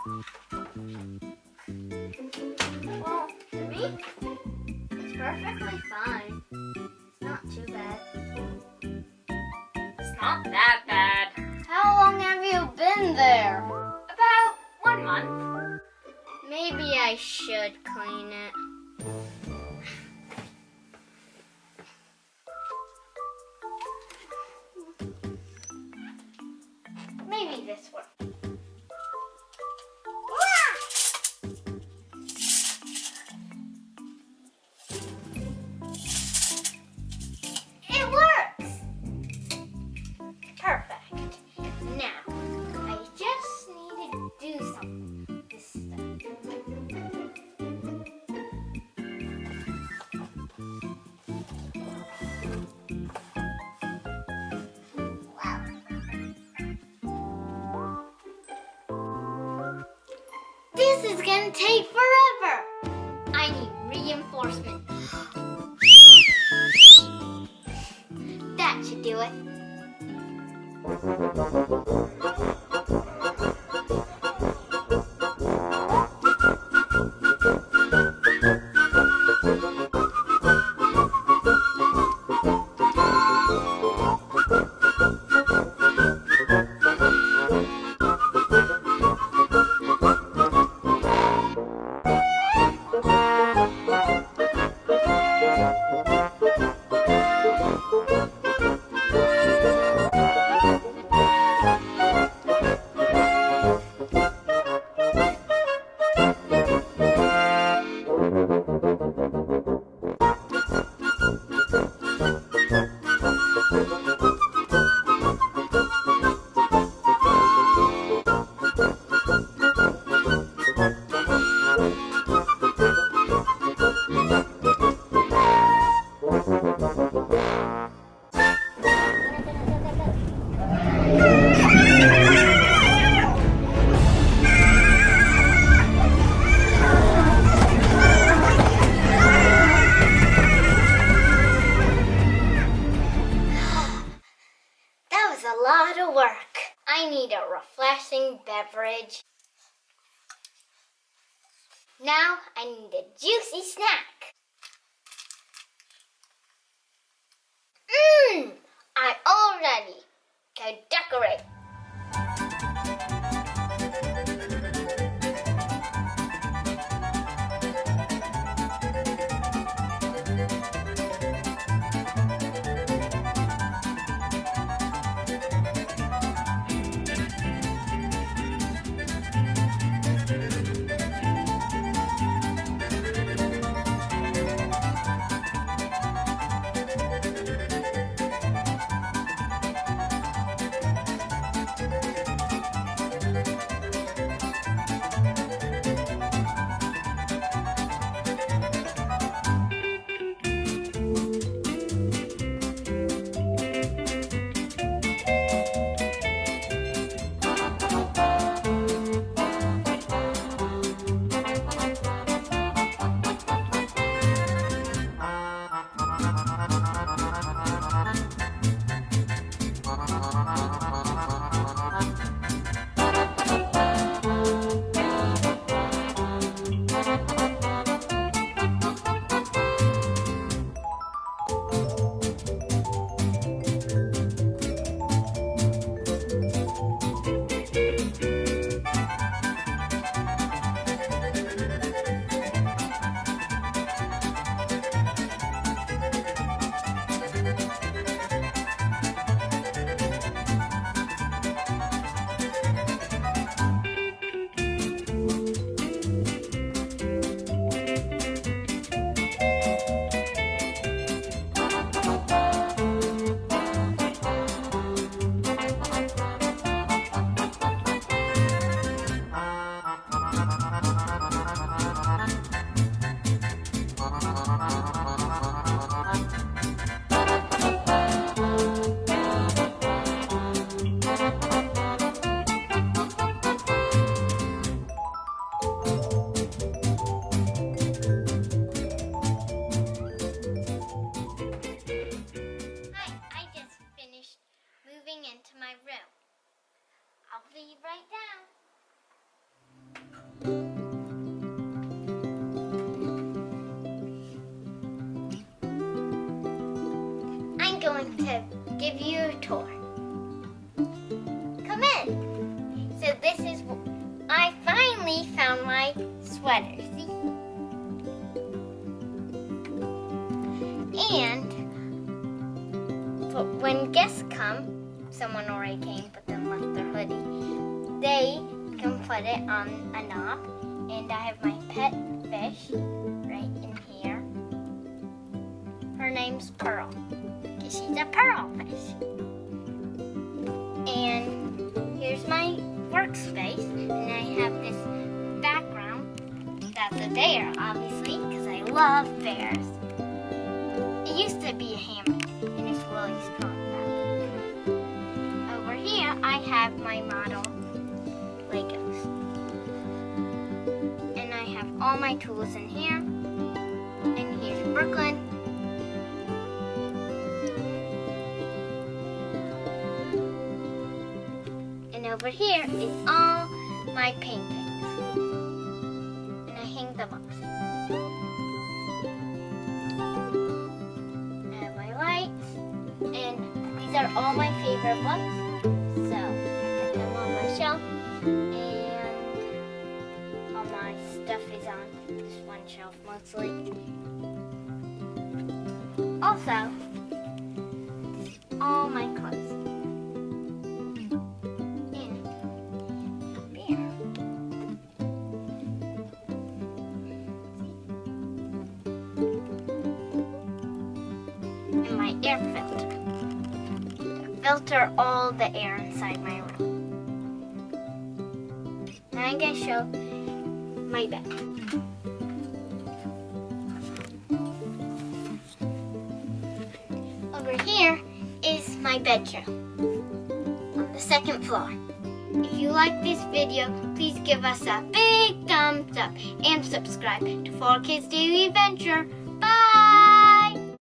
Well, to me, it's perfectly fine. It's not too bad. It's not that bad. How long have you been there? About 1 month. Maybe I should clean it. Maybe this one. It works! Perfect. Now, I just need to do something this time. This is gonna take forever. I need reinforcement. That should do it. A lot of work. I need a refreshing beverage. Now I need a juicy snack. I'm all ready to decorate. moving into my room. I'll be right down. I'm going to give you a tour. Come in. So this is, I finally found my sweater, see? And when guests come, someone already came but then left their hoodie, they can put it on a knob. And I have my pet fish right in here. Her name's Pearl, because she's a pearl fish. And here's my workspace, and I have this background. That's a bear, obviously, because I love bears. It used to be a hammock, and it's really strong now. Over here, I have my model Legos. And I have all my tools in here. And here's Brooklyn. And over here is all my paintings. And I hang them up. I have my lights. And these are all my favorite books. So I put them on my shelf. And all my stuff is on this one shelf mostly. Also, all my clothes. And beer. And my air filter. To filter all the air inside my room. Now I'm going to show my bed. Over here is my bedroom on the second floor. If you like this video, please give us a big thumbs up and subscribe to 4Kids Daily Adventure. Bye!